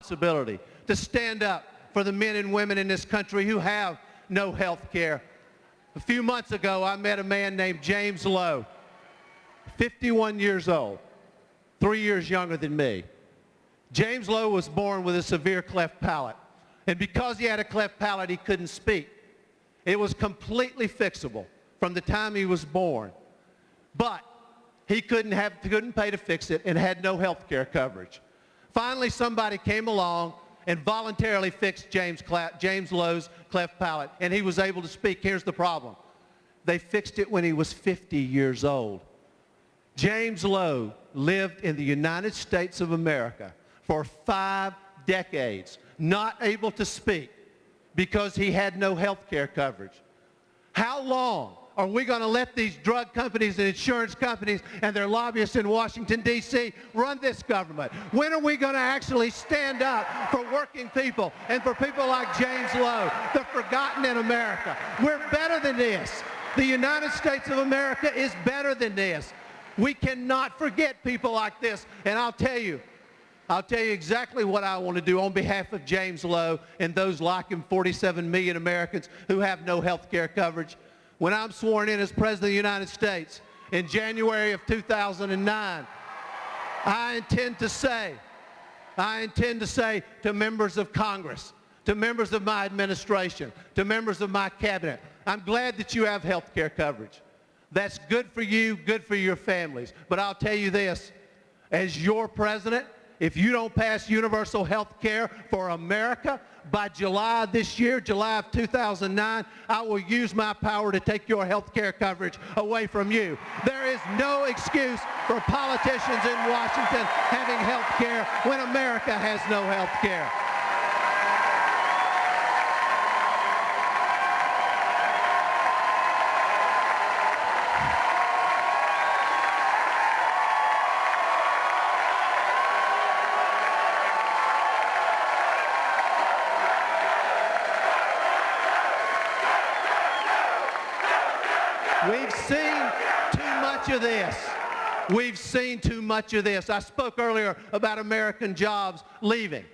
responsibility to stand up for the men and women in this country who have no health care. A few months ago, I met a man named James Lowe, 51 years old, 3 years younger than me. James Lowe was born with a severe cleft palate, and because he had a cleft palate, he couldn't speak. It was completely fixable from the time he was born, but he couldn't pay to fix it and had no health care coverage. Finally, somebody came along and voluntarily fixed James Lowe's cleft palate, and he was able to speak. Here's the problem. They fixed it when he was 50 years old. James Lowe lived in the United States of America for 5 decades, not able to speak because he had no health care coverage. How long are we going to let these drug companies and insurance companies and their lobbyists in Washington, D.C. run this government? When are we going to actually stand up for working people and for people like James Lowe, the forgotten in America? We're better than this. The United States of America is better than this. We cannot forget people like this. And I'll tell you exactly what I want to do on behalf of James Lowe and those like him, 47 million Americans who have no health care coverage. When I'm sworn in as President of the United States in January of 2009, I intend to say to members of Congress, to members of my administration, to members of my cabinet, I'm glad that you have health care coverage. That's good for you, good for your families. But I'll tell you this, as your president, if you don't pass universal health care for America by July of this year, July of 2009, I will use my power to take your health care coverage away from you. There is no excuse for politicians in Washington having health care when America has no health care. We've seen too much of this. We've seen too much of this. I spoke earlier about American jobs leaving.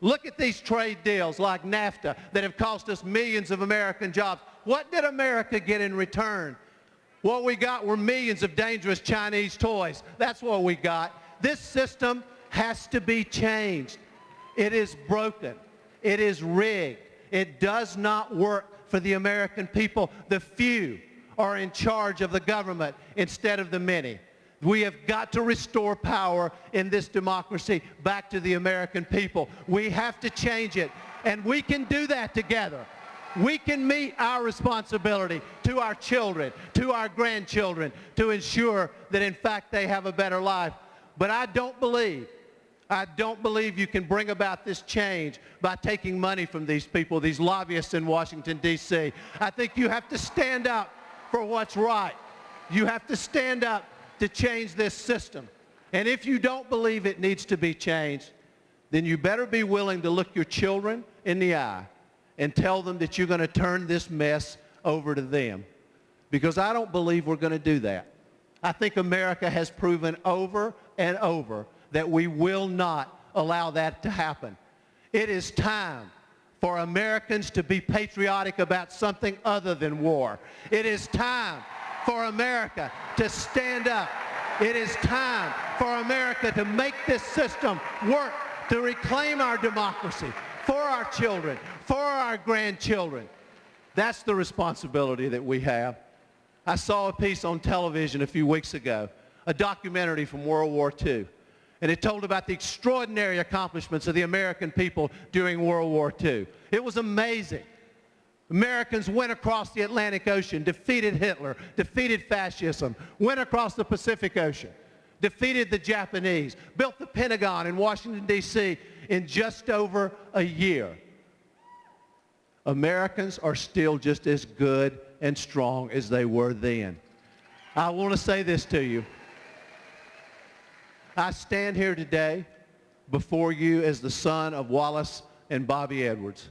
Look at these trade deals like NAFTA that have cost us millions of American jobs. What did America get in return? What we got were millions of dangerous Chinese toys. That's what we got. This system has to be changed. It is broken. It is rigged. It does not work for the American people. The few are in charge of the government instead of the many. We have got to restore power in this democracy back to the American people. We have to change it, and we can do that together. We can meet our responsibility to our children, to our grandchildren, to ensure that in fact they have a better life. But I don't believe you can bring about this change by taking money from these people, these lobbyists in Washington, D.C. I think you have to stand up for what's right. You have to stand up to change this system. And if you don't believe it needs to be changed, then you better be willing to look your children in the eye and tell them that you're going to turn this mess over to them. Because I don't believe we're going to do that. I think America has proven over and over that we will not allow that to happen. It is time for Americans to be patriotic about something other than war. It is time for America to stand up. It is time for America to make this system work, to reclaim our democracy for our children, for our grandchildren. That's the responsibility that we have. I saw a piece on television a few weeks ago, a documentary from World War II. And it told about the extraordinary accomplishments of the American people during World War II. It was amazing. Americans went across the Atlantic Ocean, defeated Hitler, defeated fascism, went across the Pacific Ocean, defeated the Japanese, built the Pentagon in Washington, D.C. in just over a year. Americans are still just as good and strong as they were then. I want to say this to you. I stand here today before you as the son of Wallace and Bobby Edwards.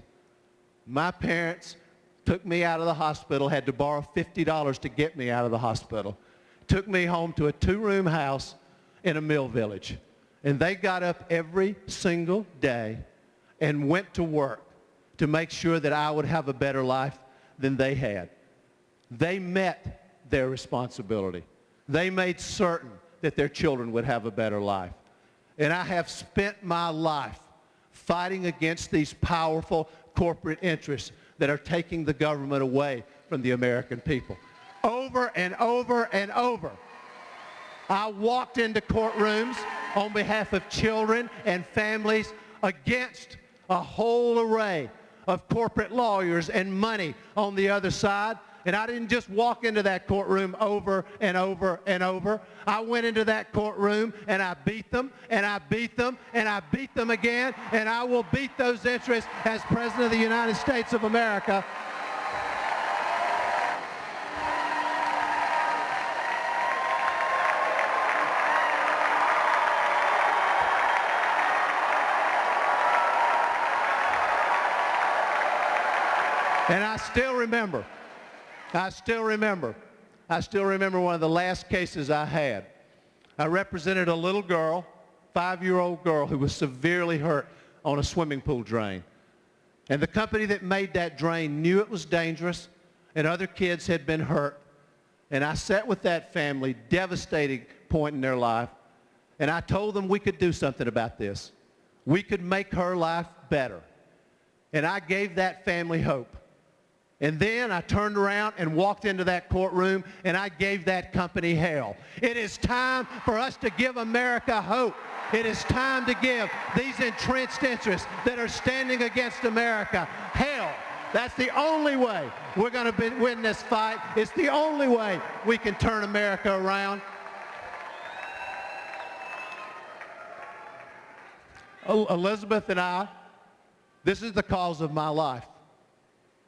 My parents took me out of the hospital, had to borrow $50 to get me out of the hospital, took me home to a 2-room house in a mill village. And they got up every single day and went to work to make sure that I would have a better life than they had. They met their responsibility. They made certain that their children would have a better life. And I have spent my life fighting against these powerful corporate interests that are taking the government away from the American people. Over and over and over, I walked into courtrooms on behalf of children and families against a whole array of corporate lawyers and money on the other side. And I didn't just walk into that courtroom over and over and over. I went into that courtroom and I beat them and I beat them and I beat them again. And I will beat those interests as President of the United States of America. And I still remember one of the last cases I had. I represented a little girl, 5-year-old girl, who was severely hurt on a swimming pool drain. And the company that made that drain knew it was dangerous and other kids had been hurt. And I sat with that family, devastating point in their life, and I told them we could do something about this. We could make her life better. And I gave that family hope. And then I turned around and walked into that courtroom and I gave that company hell. It is time for us to give America hope. It is time to give these entrenched interests that are standing against America hell. That's the only way we're going to win this fight. It's the only way we can turn America around. Elizabeth and I, this is the cause of my life.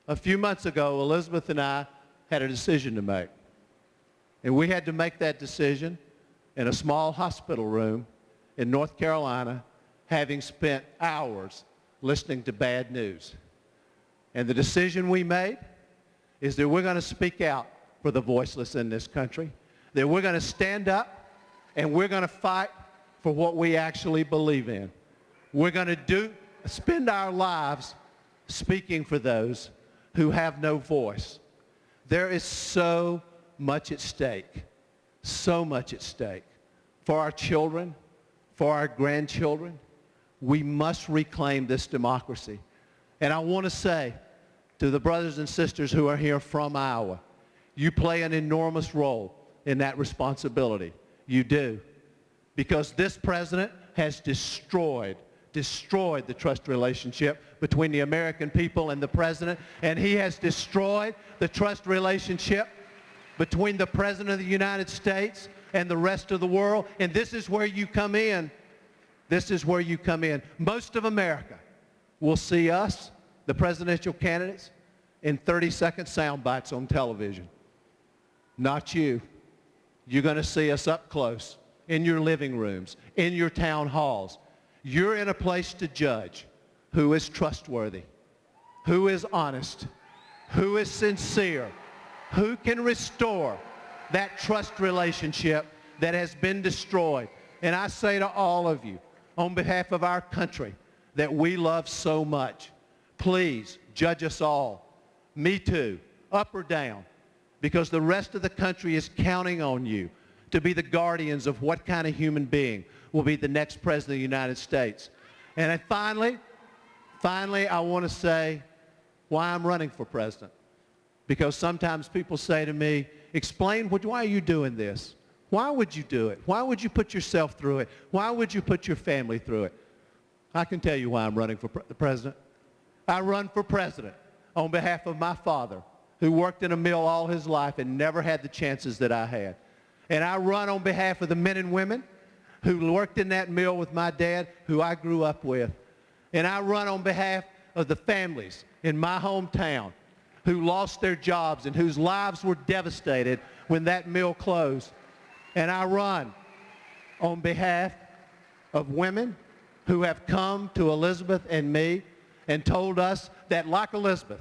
A few months ago, Elizabeth and I had a decision to make. And we had to make that decision in a small hospital room in North Carolina, having spent hours listening to bad news. And the decision we made is that we're going to speak out for the voiceless in this country, that we're going to stand up and we're going to fight for what we actually believe in. We're going to spend our lives speaking for those who have no voice. There is so much at stake, so much at stake. For our children, for our grandchildren, we must reclaim this democracy. And I want to say to the brothers and sisters who are here from Iowa, you play an enormous role in that responsibility. You do. Because this president has destroyed the trust relationship between the American people and the president, and he has destroyed the trust relationship between the President of the United States and the rest of the world. And this is where you come in. This is where you come in. Most of America will see us, the presidential candidates, in 30-second sound bites on television. Not you. You're going to see us up close, in your living rooms, in your town halls. You're in a place to judge who is trustworthy, who is honest, who is sincere, who can restore that trust relationship that has been destroyed. And I say to all of you, on behalf of our country that we love so much, please judge us all, me too, up or down, because the rest of the country is counting on you to be the guardians of what kind of human being will be the next president of the United States. And then finally, I want to say why I'm running for president. Because sometimes people say to me, explain, why are you doing this? Why would you do it? Why would you put yourself through it? Why would you put your family through it? I can tell you why I'm running for the president. I run for president on behalf of my father, who worked in a mill all his life and never had the chances that I had. And I run on behalf of the men and women who worked in that mill with my dad, who I grew up with. And I run on behalf of the families in my hometown who lost their jobs and whose lives were devastated when that mill closed. And I run on behalf of women who have come to Elizabeth and me and told us that, like Elizabeth,